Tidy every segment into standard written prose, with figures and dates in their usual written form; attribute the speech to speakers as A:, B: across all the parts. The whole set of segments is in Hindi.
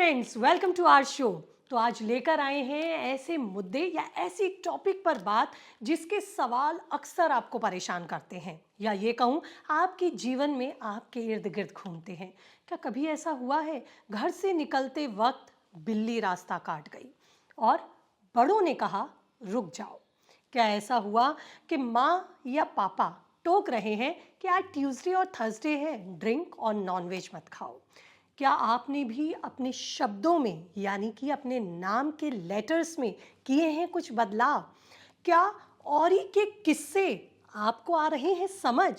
A: Friends, welcome to our show. तो आज लेकर आए हैं ऐसे मुद्दे या ऐसी टॉपिक पर बात जिसके सवाल अक्सर आपको परेशान करते हैं, या ये कहूँ आपके जीवन में आपके इर्द गिर्द घूमते हैं। क्या कभी ऐसा हुआ है घर से निकलते वक्त बिल्ली रास्ता काट गई और बड़ों ने कहा रुक जाओ? क्या ऐसा हुआ कि माँ या पापा टोक रहे हैं कि आज ट्यूसडे और थर्सडे है, ड्रिंक और नॉनवेज मत खाओ? क्या आपने भी अपने शब्दों में यानी कि अपने नाम के लेटर्स में किए हैं कुछ बदलाव? क्या औरी के किस्से आपको आ रहे हैं समझ?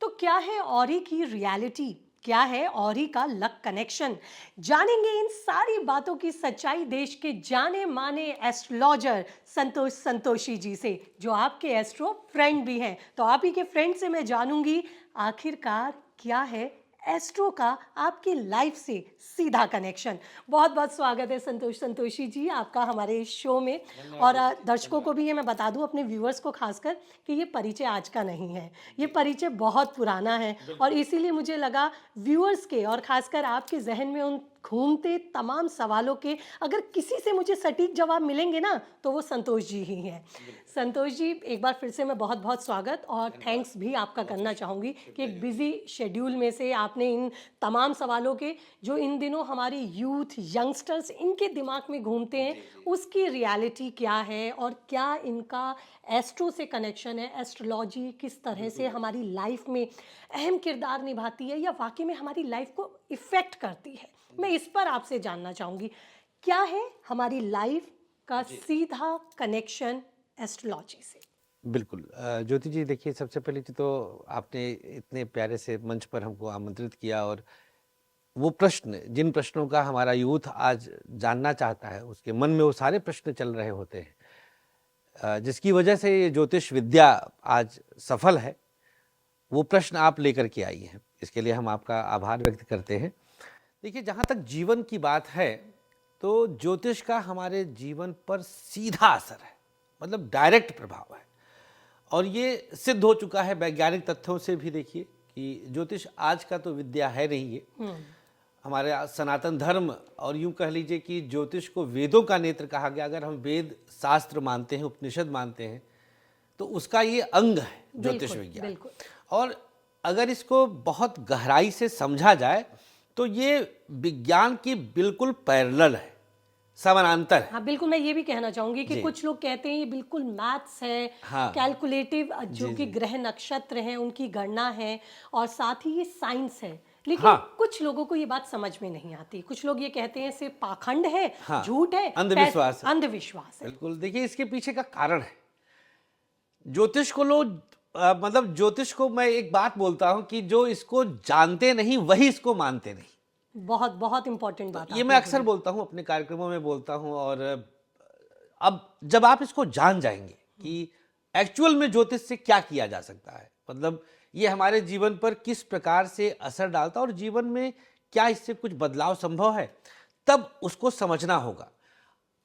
A: तो क्या है औरी की रियलिटी, क्या है औरी का लक कनेक्शन? जानेंगे इन सारी बातों की सच्चाई देश के जाने माने एस्ट्रोलॉजर संतोष संतोषी जी से, जो आपके एस्ट्रो फ्रेंड भी हैं। तो आप ही के फ्रेंड से मैं जानूंगी आखिरकार क्या है एस्ट्रो का आपकी लाइफ से सीधा कनेक्शन। बहुत बहुत स्वागत है संतोष संतोषी जी आपका हमारे इस शो में। और दर्शकों को भी ये मैं बता दूं, अपने व्यूअर्स को खासकर, कि ये परिचय आज का नहीं है, ये परिचय बहुत पुराना है। और इसीलिए मुझे लगा व्यूअर्स के और खासकर आपके जहन में उन घूमते तमाम सवालों के अगर किसी से मुझे सटीक जवाब मिलेंगे ना, तो वो संतोष जी ही हैं। संतोष जी, एक बार फिर से मैं बहुत बहुत स्वागत और थैंक्स भी आपका करना चाहूँगी कि एक बिजी शेड्यूल में से आपने इन तमाम सवालों के, जो इन दिनों हमारी यूथ यंगस्टर्स इनके दिमाग में घूमते हैं, उसकी रियलिटी क्या है और क्या इनका एस्ट्रो से कनेक्शन है, एस्ट्रोलॉजी किस तरह से हमारी लाइफ में अहम किरदार निभाती है या वाकई में हमारी लाइफ को इफ़ेक्ट करती है, मैं इस पर आपसे जानना चाहूँगी। क्या है हमारी लाइफ का सीधा कनेक्शन एस्ट्रोलॉजी से?
B: बिल्कुल ज्योति जी, देखिए, सबसे पहले तो आपने इतने प्यारे से मंच पर हमको आमंत्रित किया और वो प्रश्न, जिन प्रश्नों का हमारा यूथ आज जानना चाहता है, उसके मन में वो सारे प्रश्न चल रहे होते हैं, जिसकी वजह से ये ज्योतिष विद्या आज सफल है, वो प्रश्न आप लेकर के आई हैं। इसके लिए हम आपका आभार व्यक्त करते हैं। देखिए, जहाँ तक जीवन की बात है तो ज्योतिष का हमारे जीवन पर सीधा असर है, मतलब डायरेक्ट प्रभाव है। और ये सिद्ध हो चुका है वैज्ञानिक तथ्यों से भी। देखिए कि ज्योतिष आज का तो विद्या है नहीं, ये हमारे सनातन धर्म, और यूं कह लीजिए कि ज्योतिष को वेदों का नेत्र कहा गया। अगर हम वेद शास्त्र मानते हैं, उपनिषद मानते हैं, तो उसका ये अंग है ज्योतिष विज्ञान। और अगर इसको बहुत गहराई से समझा जाए तो ये विज्ञान की बिल्कुल पैरेलल है, समानांतर है।
A: हाँ बिल्कुल, मैं ये भी कहना चाहूंगी कि कुछ लोग कहते हैं ये बिल्कुल मैथ्स है, कैलकुलेटिव, जो कि ग्रह नक्षत्र हैं उनकी गणना है, और साथ ही ये साइंस है। लेकिन कुछ लोगों को ये बात समझ में नहीं आती। कुछ लोग ये कहते हैं सिर्फ पाखंड है, झूठ है,
B: अंधविश्वास है।
A: अंधविश्वास है।
B: बिल्कुल, देखिए, इसके पीछे का कारण है। ज्योतिष को लोग मतलब ज्योतिष को मैं एक बात बोलता हूं कि जो इसको जानते नहीं वही इसको मानते नहीं।
A: बहुत बहुत इंपॉर्टेंट बात
B: ये मैं अक्सर बोलता हूं, अपने कार्यक्रमों में बोलता हूं। और अब जब आप इसको जान जाएंगे कि एक्चुअल में ज्योतिष से क्या किया जा सकता है, मतलब ये हमारे जीवन पर किस प्रकार से असर डालता है और जीवन में क्या इससे कुछ बदलाव संभव है, तब उसको समझना होगा।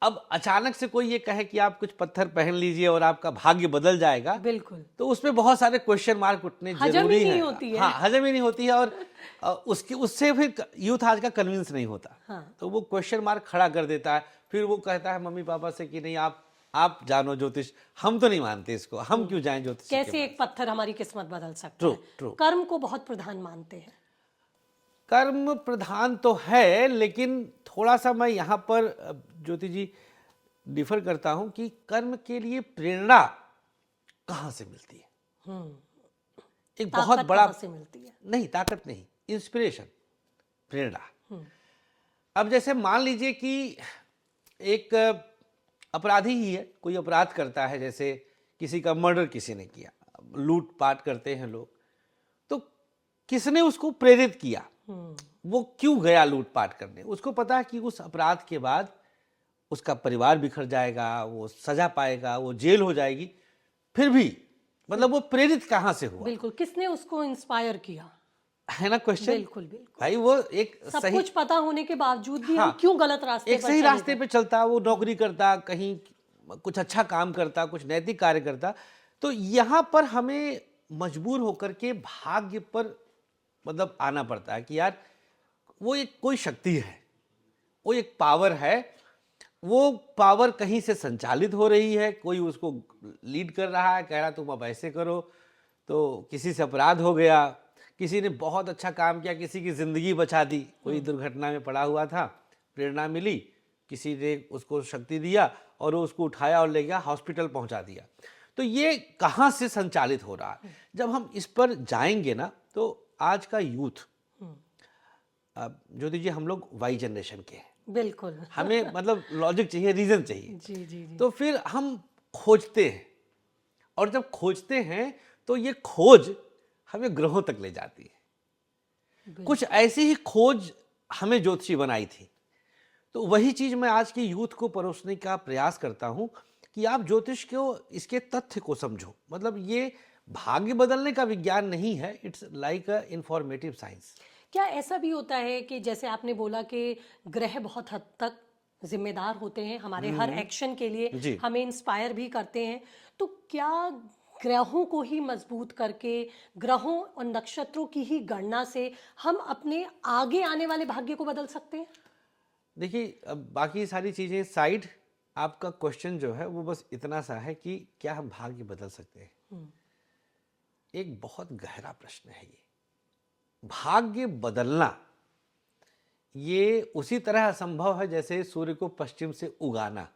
B: अब अचानक से कोई ये कहे कि आप कुछ पत्थर पहन लीजिए और आपका भाग्य बदल जाएगा,
A: बिल्कुल,
B: तो उसमें बहुत सारे क्वेश्चन मार्क उठने जरूरी है। हाँ, हजम ही नहीं होती है। और उससे फिर यूथ आज का कन्विंस नहीं होता। तो वो क्वेश्चन मार्क खड़ा कर देता है। फिर वो कहता है मम्मी पापा से कि नहीं, आप जानो ज्योतिष, हम तो नहीं मानते इसको, हम क्यों जाएं ज्योतिष?
A: कैसे एक पत्थर हमारी किस्मत बदल सकता है? कर्म को बहुत प्रधान मानते हैं।
B: कर्म प्रधान तो है, लेकिन थोड़ा सा मैं यहाँ पर ज्योति जी डिफर करता हूं कि कर्म के लिए प्रेरणा कहाँ से मिलती है? एक बहुत बड़ा
A: से मिलती है।
B: नहीं, ताकत नहीं, इंस्पिरेशन, प्रेरणा। अब जैसे मान लीजिए कि एक अपराधी ही है, कोई अपराध करता है, जैसे किसी का मर्डर किसी ने किया, लूटपाट करते हैं लोग, तो किसने उसको प्रेरित किया? वो क्यों गया लूटपाट करने? उसको पता है कि उस अपराध के बाद उसका परिवार बिखर जाएगा, वो सजा पाएगा, वो जेल हो जाएगी। फिर भी मतलब वो प्रेरित कहां से हुआ?
A: बिल्कुल, किसने उसको इंस्पायर किया,
B: है ना क्वेश्चन?
A: बिल्कुल बिल्कुल
B: भाई, वो एक
A: सब कुछ पता होने के बावजूद भी हम क्यों गलत रास्ते
B: एक सही रास्ते पे चलता, वो नौकरी करता, कहीं कुछ अच्छा काम करता, कुछ नैतिक कार्य करता। तो यहां पर हमें मजबूर होकर के भाग्य पर मतलब आना पड़ता है कि यार वो एक कोई शक्ति है, वो एक पावर है, वो पावर कहीं से संचालित हो रही है, कोई उसको लीड कर रहा है, कह रहा तुम अब ऐसे करो, तो किसी से अपराध हो गया, किसी ने बहुत अच्छा काम किया, किसी की जिंदगी बचा दी, कोई दुर्घटना में पड़ा हुआ था, प्रेरणा मिली, किसी ने उसको शक्ति दिया और वो उसको उठाया और ले गया हॉस्पिटल पहुंचा दिया। तो ये कहाँ से संचालित हो रहा है? जब हम इस पर जाएंगे ना, तो आज का यूथ, ज्योति जी हम लोग वाई जनरेशन के हैं,
A: बिल्कुल।
B: हमें मतलब लॉजिक चाहिए, रीजन चाहिए।
A: जी जी जी।
B: तो फिर हम खोजते हैं, और जब खोजते हैं तो ये खोज हमें ग्रहों तक ले जाती है। कुछ ऐसी ही खोज हमें ज्योतिषी बनाई थी। तो वही चीज मैं आज के यूथ को परोसने का प्रयास करता हूं कि आप ज्योतिष को, इसके तथ्य को समझो। मतलब ये भाग्य बदलने का विज्ञान नहीं है, it's like a informative science.
A: क्या ऐसा भी होता है कि जैसे आपने बोला कि ग्रह बहुत हद तक जिम्मेदार होते हैं हमारे हर एक्शन के लिए,
B: जी।
A: हमें इंस्पायर भी करते हैं, तो क्या ग्रहों को ही मजबूत करके, ग्रहों और नक्षत्रों की ही गणना से हम अपने आगे आने वाले भाग्य को बदल सकते हैं?
B: देखिए, अब बाकी सारी चीजें साइड, आपका क्वेश्चन जो है वो बस इतना सा है कि क्या हम भाग्य बदल सकते हैं? एक बहुत गहरा प्रश्न है ये। भाग्य बदलना ये उसी तरह असंभव है जैसे सूर्य को पश्चिम से उगाना।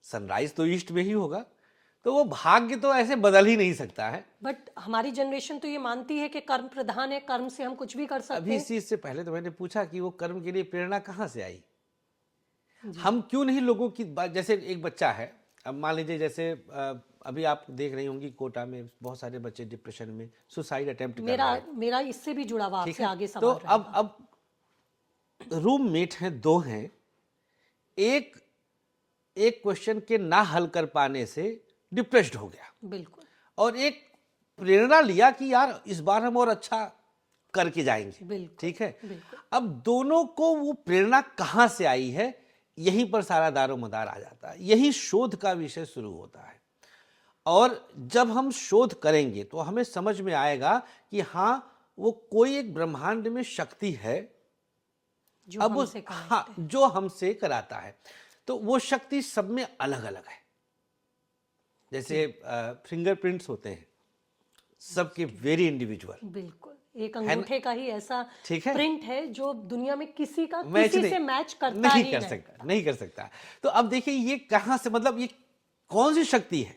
B: सनराइज तो ईस्ट में ही होगा, तो वो भाग्य तो ऐसे बदल ही नहीं सकता है।
A: बट हमारी जनरेशन तो ये मानती है कि कर्म प्रधान है, कर्म से हम कुछ भी कर सकते
B: अभी
A: हैं।
B: इस चीज से पहले तो मैंने पूछा कि वो कर्म के लिए प्रेरणा कहाँ से आई? हम क्यों नहीं लोगों की बात, जैसे एक बच्चा है, अब मान लीजिए जैसे अभी आप देख रही होंगी कोटा में बहुत सारे बच्चे डिप्रेशन में सुसाइड अटेम्प्ट कर रहे
A: मेरा
B: हैं।
A: मेरा इससे भी जुड़ा हुआ
B: ठीक
A: आपसे
B: है,
A: आगे
B: तो
A: सवाल रहेगा।
B: अब रूममेट हैं, दो हैं, एक एक क्वेश्चन के ना हल कर पाने से डिप्रेस्ड हो गया,
A: बिल्कुल
B: और एक प्रेरणा लिया कि यार इस बार हम और अच्छा करके जाएंगे।
A: बिल्कुल
B: ठीक है,
A: बिल्कुल।
B: अब दोनों को वो प्रेरणा कहाँ से आई है, यहीं पर सारा दारोमदार आ जाता है, यही शोध का विषय शुरू होता है। और जब हम शोध करेंगे तो हमें समझ में आएगा कि हाँ, वो कोई एक ब्रह्मांड में शक्ति है,
A: जो
B: अब
A: हमसे connect
B: हाँ, जो हमसे कराता है। तो वो शक्ति सब में अलग अलग है। जैसे फिंगरप्रिंट्स होते हैं सबके, वेरी इंडिविजुअल।
A: बिल्कुल, एक अंगूठे का ही ऐसा
B: ठीक है,
A: प्रिंट है जो दुनिया में किसी का
B: मैच
A: किसी
B: नहीं,
A: से मैच करता
B: नहीं
A: ही
B: कर
A: नहीं।
B: सकता, नहीं कर सकता। तो अब देखिए ये कहाँ से, मतलब ये कौन सी शक्ति है?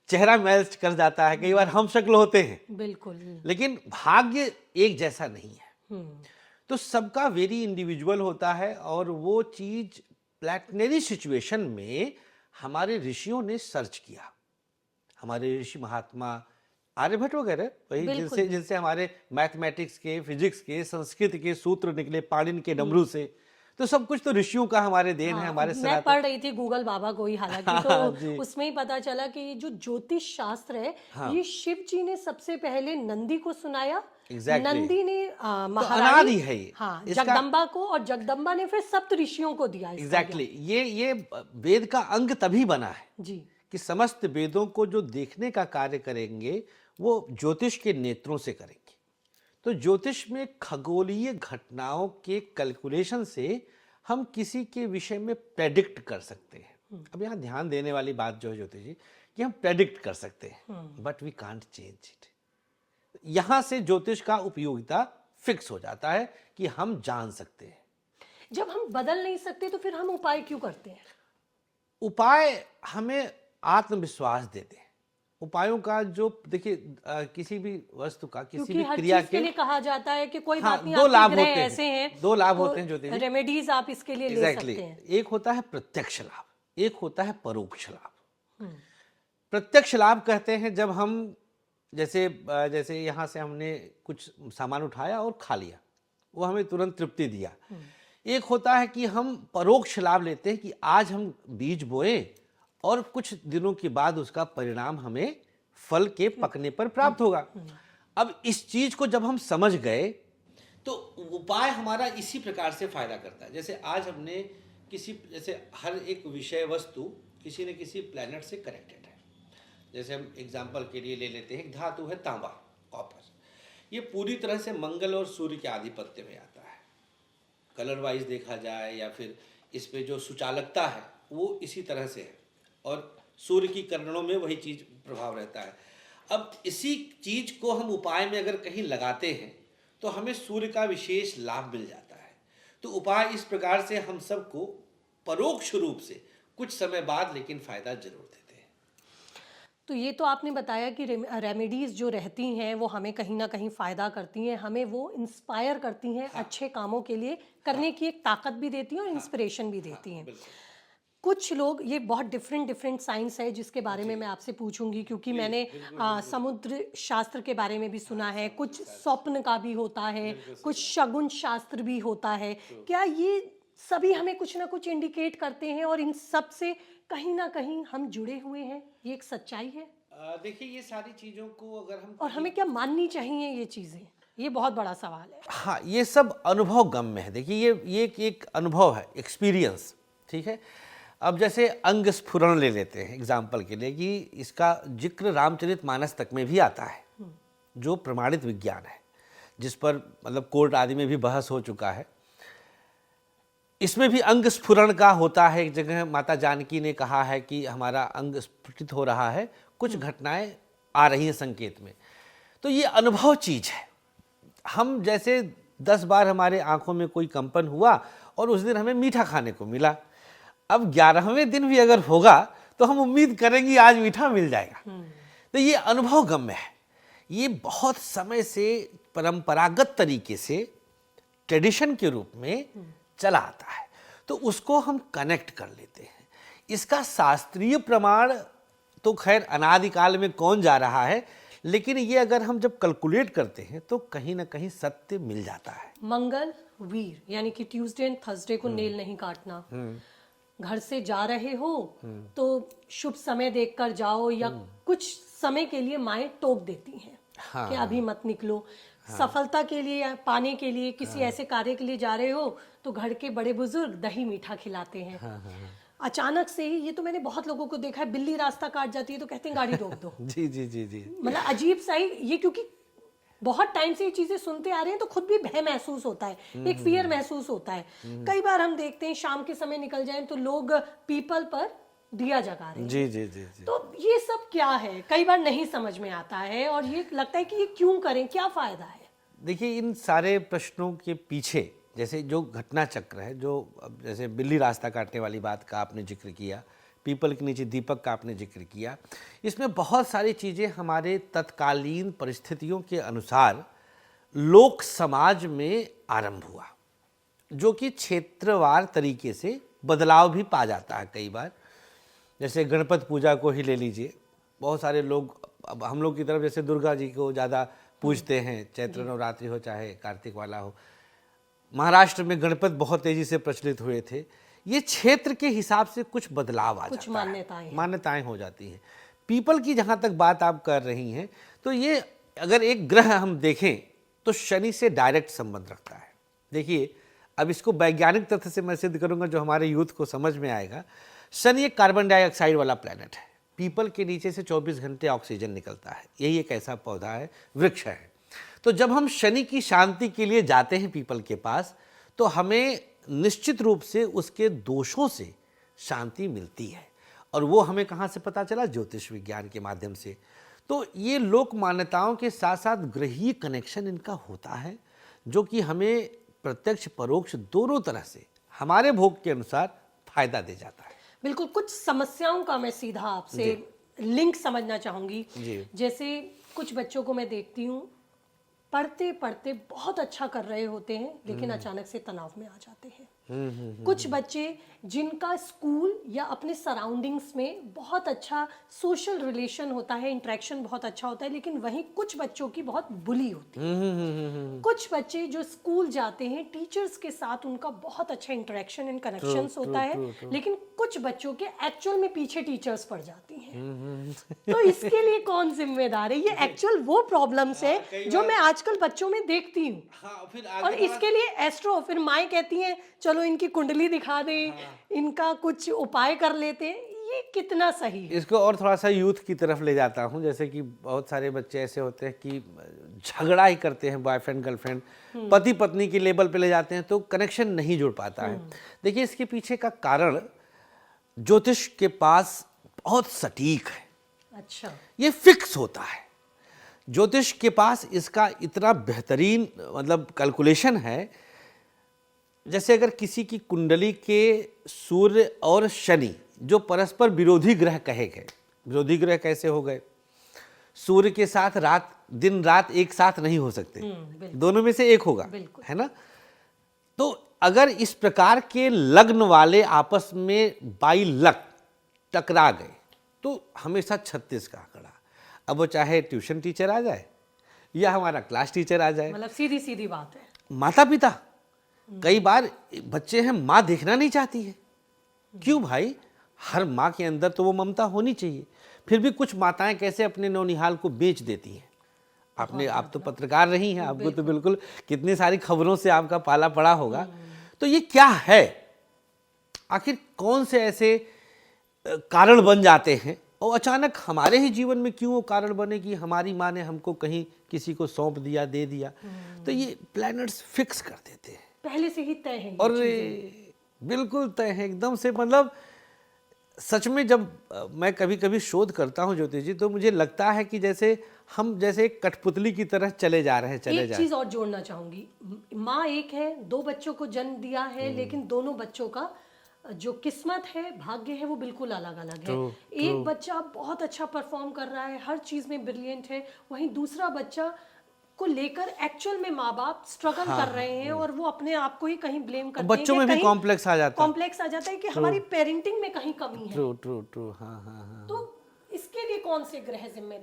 B: चेहरा मैच कर जाता है, कई बार हम शक्ल होते हैं,
A: बिल्कुल।
B: लेकिन भाग्य एक जैसा नहीं है। तो सबका वेरी इंडिविजुअल होता है, और वो चीज प्लैनेटरी सिचुएशन में हमारे ऋषियों ने सर्च किया। हमारे ऋषि महात्मा आर्यभट्ट वगैरह, वही
A: बिल्कुल,
B: जिनसे जिनसे हमारे मैथमेटिक्स के, फिजिक्स के, संस्कृत के सूत्र निकले पाणिनि के डमरू से। तो सब कुछ तो ऋषियों का हमारे देन है,
A: हाँ,
B: हमारे
A: मैं
B: सनातन।
A: पढ़ रही थी गूगल बाबा को ही हालांकि,
B: हाँ, जी।
A: तो उसमें ही पता चला कि ये जो ज्योतिष शास्त्र है,
B: हाँ।
A: ये शिव जी ने सबसे पहले नंदी को सुनाया।
B: Exactly.
A: नंदी ने
B: तो
A: महारानी,
B: अनादि है ये।
A: हाँ,
B: इसका
A: जगदम्बा को, और जगदम्बा ने फिर सप्त ऋषियों को दिया इसका
B: एग्जैक्टली ये वेद का अंग तभी बना है
A: ज्ञान। जी
B: कि समस्त वेदों को जो देखने का कार्य करेंगे वो ज्योतिष के नेत्रों से करेंगे। तो ज्योतिष में खगोलीय घटनाओं के कैलकुलेशन से हम किसी के विषय में प्रेडिक्ट कर सकते हैं। अब यहाँ ध्यान देने वाली बात जो है ज्योतिष जी, कि हम प्रेडिक्ट कर सकते हैं, but we can't change it. यहां से ज्योतिष का उपयोगिता फिक्स हो जाता है कि हम जान सकते हैं।
A: जब हम बदल नहीं सकते तो फिर हम उपाय क्यों करते हैं?
B: उपाय हमें आत्मविश्वास देते हैं। उपायों का जो देखिए, किसी भी वस्तु का, किसी
A: क्योंकि
B: भी
A: हर
B: क्रिया
A: चीज के लिए कहा जाता है कि कोई
B: हाँ,
A: बात नहीं,
B: दो
A: आपके
B: लाभ
A: ग्रह
B: होते हैं।
A: ऐसे हैं,
B: दो लाभ
A: तो
B: होते हैं ज्योति जी।
A: रेमेडीज आप इसके लिए ले
B: एग्जैक्टली
A: सकते हैं।
B: एक होता है प्रत्यक्ष लाभ, एक होता है परोक्ष लाभ। प्रत्यक्ष लाभ कहते हैं जब हम जैसे जैसे यहाँ से हमने कुछ सामान उठाया और खा लिया, वो हमें तुरंत तृप्ति दिया। एक होता है कि हम परोक्ष लाभ लेते हैं कि आज हम बीज बोए और कुछ दिनों के बाद उसका परिणाम हमें फल के पकने पर प्राप्त होगा। अब इस चीज को जब हम समझ गए तो उपाय हमारा इसी प्रकार से फायदा करता है। जैसे आज हमने जैसे हर एक विषय वस्तु किसी न किसी प्लैनेट से कनेक्टेड है। जैसे हम एग्जाम्पल के लिए ले लेते हैं, एक धातु है तांबा, कॉपर। ये पूरी तरह से मंगल और सूर्य के आधिपत्य में आता है। कलर वाइज देखा जाए या फिर इस पे जो सुचालकता है वो इसी तरह से है, और सूर्य की किरणों में वही चीज प्रभाव रहता है। अब इसी चीज को हम उपाय में अगर कहीं लगाते हैं तो हमें सूर्य का विशेष लाभ मिल जाता है। तो उपाय इस प्रकार से हम सबको परोक्ष रूप से कुछ समय बाद लेकिन फायदा जरूर देते हैं।
A: तो ये तो आपने बताया कि रेमेडीज़ जो रहती हैं वो हमें कहीं ना कहीं फ़ायदा करती हैं, हमें वो इंस्पायर करती हैं अच्छे कामों के लिए करने की एक ताकत भी देती हैं और इंस्पिरेशन भी देती हैं। कुछ लोग, ये बहुत डिफरेंट साइंस है जिसके बारे में मैं आपसे पूछूंगी, क्योंकि मैंने समुद्र शास्त्र के बारे में भी सुना है, कुछ स्वप्न का भी होता है, कुछ शगुन शास्त्र भी होता है। क्या ये सभी हमें कुछ ना कुछ इंडिकेट करते हैं और इन सब से कहीं ना कहीं हम जुड़े हुए हैं? ये एक सच्चाई है?
B: देखिए, ये सारी चीजों को अगर हम
A: और हमें क्या माननी चाहिए ये चीज़ें? ये बहुत बड़ा सवाल है।
B: हाँ, ये सब अनुभव गम में है। देखिए, ये एक अनुभव है, एक्सपीरियंस, ठीक है। अब जैसे अंग स्फुरण ले लेते हैं एग्जाम्पल के लिए, कि इसका जिक्र रामचरितमानस तक में भी आता है, जो प्रमाणित विज्ञान है, जिस पर मतलब कोर्ट आदि में भी बहस हो चुका है। इसमें भी अंग स्फुरण का होता है। एक जगह माता जानकी ने कहा है कि हमारा अंग स्फुटित हो रहा है, कुछ घटनाएं आ रही हैं संकेत में। तो ये अनुभव चीज है। हम जैसे 10 बार हमारे आंखों में कोई कंपन हुआ और उस दिन हमें मीठा खाने को मिला, अब 11वें दिन भी अगर होगा तो हम उम्मीद करेंगे आज मीठा मिल जाएगा। तो ये अनुभव गम्य है। ये बहुत समय से परंपरागत तरीके से ट्रेडिशन के रूप में चला आता है, तो उसको हम कनेक्ट कर लेते हैं। इसका शास्त्रीय प्रमाण तो खैर अनादिकाल में कौन जा रहा है, लेकिन ये अगर हम जब कैलकुलेट करते हैं तो कहीं ना कहीं सत्य मिल जाता है।
A: मंगल वीर यानी कि ट्यूसडे एंड थर्सडे को नेल नहीं काटना, घर से जा रहे हो तो शुभ समय देखकर जाओ, या कुछ समय के लिए माएं टोक देती हैं कि अभी मत निकलो। सफलता के लिए या पाने के लिए किसी ऐसे कार्य के लिए जा रहे हो तो घर के बड़े बुजुर्ग दही मीठा खिलाते हैं। अचानक से ही, ये तो मैंने बहुत लोगों को देखा है, बिल्ली रास्ता काट जाती है तो कहते हैं गाड़ी रोक दो।
B: जी जी जी जी।
A: मतलब अजीब सा ही ये, क्योंकि बहुत टाइम से ये चीजें सुनते आ रहे हैं तो खुद भी भय महसूस होता है, एक फियर महसूस होता है। कई बार हम देखते हैं शाम के समय निकल जाए तो लोग पीपल पर दिया जगा रहे हैं।
B: जी जी जी जी।
A: तो ये सब क्या है, कई बार नहीं समझ में आता है और ये लगता है कि ये क्यों करें, क्या फायदा है?
B: देखिए, इन सारे प्रश्नों के पीछे जैसे जो घटना चक्र है, जो अब जैसे बिल्ली रास्ता काटने वाली बात का आपने जिक्र किया, पीपल के नीचे दीपक का आपने जिक्र किया, इसमें बहुत सारी चीज़ें हमारे तत्कालीन परिस्थितियों के अनुसार लोक समाज में आरंभ हुआ, जो कि क्षेत्रवार तरीके से बदलाव भी पा जाता है कई बार। जैसे गणपति पूजा को ही ले लीजिए, बहुत सारे लोग, अब हम लोग की तरफ जैसे दुर्गा जी को ज़्यादा पूजते हैं, चैत्र नवरात्रि हो चाहे कार्तिक वाला हो। महाराष्ट्र में गणपति बहुत तेजी से प्रचलित हुए थे। ये क्षेत्र के हिसाब से कुछ बदलाव आ
A: कुछ
B: जाता है, मान्यताएं हो जाती हैं। पीपल की जहाँ तक बात आप कर रही हैं, तो ये अगर एक ग्रह हम देखें तो शनि से डायरेक्ट संबंध रखता है। देखिए, अब इसको वैज्ञानिक तथ्य से मैं सिद्ध करूंगा जो हमारे यूथ को समझ में आएगा। शनि एक कार्बन डाइऑक्साइड वाला प्लैनेट है। पीपल के नीचे से 24 घंटे ऑक्सीजन निकलता है। यही एक ऐसा पौधा है, वृक्ष है। तो जब हम शनि की शांति के लिए जाते हैं पीपल के पास, तो हमें निश्चित रूप से उसके दोषों से शांति मिलती है। और वो हमें कहाँ से पता चला? ज्योतिष विज्ञान के माध्यम से। तो ये लोक मान्यताओं के साथ साथ ग्रहीय कनेक्शन इनका होता है, जो कि हमें प्रत्यक्ष परोक्ष दोनों तरह से हमारे भोग के अनुसार फायदा दे जाता है।
A: बिल्कुल। कुछ समस्याओं का मैं सीधा आपसे लिंक समझना चाहूंगी। जैसे कुछ बच्चों को मैं देखती हूँ, पढ़ते पढ़ते बहुत अच्छा कर रहे होते हैं लेकिन अचानक से तनाव में आ जाते हैं। कुछ बच्चे जिनका स्कूल या अपने सराउंडिंग्स में बहुत अच्छा सोशल रिलेशन होता है, इंटरेक्शन बहुत अच्छा होता है, लेकिन वहीं कुछ बच्चों की बहुत बुली होती है। कुछ बच्चे जो स्कूल जाते हैं, टीचर्स के साथ उनका बहुत अच्छा इंटरेक्शन एंड कनेक्शंस होता है, लेकिन कुछ बच्चों के एक्चुअल में पीछे टीचर्स पड़ जाती हैं। तो इसके लिए कौन जिम्मेदार है? ये एक्चुअल वो प्रॉब्लम्स है जो मैं आजकल बच्चों में देखती हूँ। और इसके लिए एस्ट्रो, फिर माएँ कहती हैं चलो इनकी कुंडली दिखा दें, इनका कुछ उपाय कर लेते हैं। ये कितना सही है?
B: इसको और थोड़ा सा यूथ की तरफ ले जाता हूँ। जैसे कि बहुत सारे बच्चे ऐसे होते हैं कि झगड़ा ही करते हैं, बॉयफ्रेंड गर्लफ्रेंड पति पत्नी के लेवल पे ले जाते हैं, तो कनेक्शन नहीं जुड़ पाता है। देखिए, इसके पीछे का कारण ज्योतिष के पास बहुत सटीक है।
A: अच्छा।
B: ये फिक्स होता है। ज्योतिष के पास इसका इतना बेहतरीन मतलब कैलकुलेशन है। जैसे अगर किसी की कुंडली के सूर्य और शनि जो परस्पर विरोधी ग्रह कहे गए, विरोधी ग्रह कैसे हो गए? सूर्य के साथ दिन रात एक साथ नहीं हो सकते, दोनों में से एक होगा, है ना? तो अगर इस प्रकार के लग्न वाले आपस में बाई लक टकरा गए तो हमेशा 36 का आंकड़ा। अब वो चाहे ट्यूशन टीचर आ जाए या हमारा क्लास टीचर आ जाए,
A: मतलब सीधी सीधी बात है।
B: माता पिता, कई बार बच्चे हैं माँ देखना नहीं चाहती है। क्यों भाई? हर माँ के अंदर तो वो ममता होनी चाहिए। फिर भी कुछ माताएं कैसे अपने नौनिहाल को बेच देती हैं। आप तो पत्रकार रही हैं, आपको तो बिल्कुल कितनी सारी खबरों से आपका पाला पड़ा होगा। तो ये क्या है? आखिर कौन से ऐसे कारण बन जाते हैं और अचानक हमारे ही जीवन में क्यों वो कारण बने कि हमारी माँ ने हमको कहीं किसी को सौंप दिया, दे दिया? तो ये प्लैनेट्स फिक्स कर देते हैं,
A: पहले से ही तय है ये
B: और
A: चीजें।
B: बिल्कुल तय है एकदम से। मतलब सच में जब मैं कभी कभी शोध करता हूँ ज्योतिष जी, तो मुझे लगता है कि जैसे हम जैसे एक कठपुतली की तरह चले जा रहे हैं,
A: एक चीज और जोड़ना चाहूंगी, माँ एक है, 2 बच्चों को जन्म दिया है, लेकिन दोनों बच्चों का जो किस्मत है, भाग्य है, वो बिल्कुल अलग अलग है। एक बच्चा बहुत अच्छा परफॉर्म कर रहा है, हर चीज में ब्रिलियंट है, वहीं दूसरा बच्चा को लेकर एक्चुअल में माँ बाप स्ट्रगल कर रहे हैं और वो अपने आप को ही कहीं ब्लेम करते हैं।
B: बच्चों में भी कॉम्प्लेक्स आ जाता है,
A: कॉम्प्लेक्स आ जाता है कि हमारी पेरेंटिंग में कहीं कमी है।
B: ट्रू ट्रू ट्रू, हाँ हाँ हाँ।
A: तो इसके लिए कौन से ग्रह जिम्मेदार?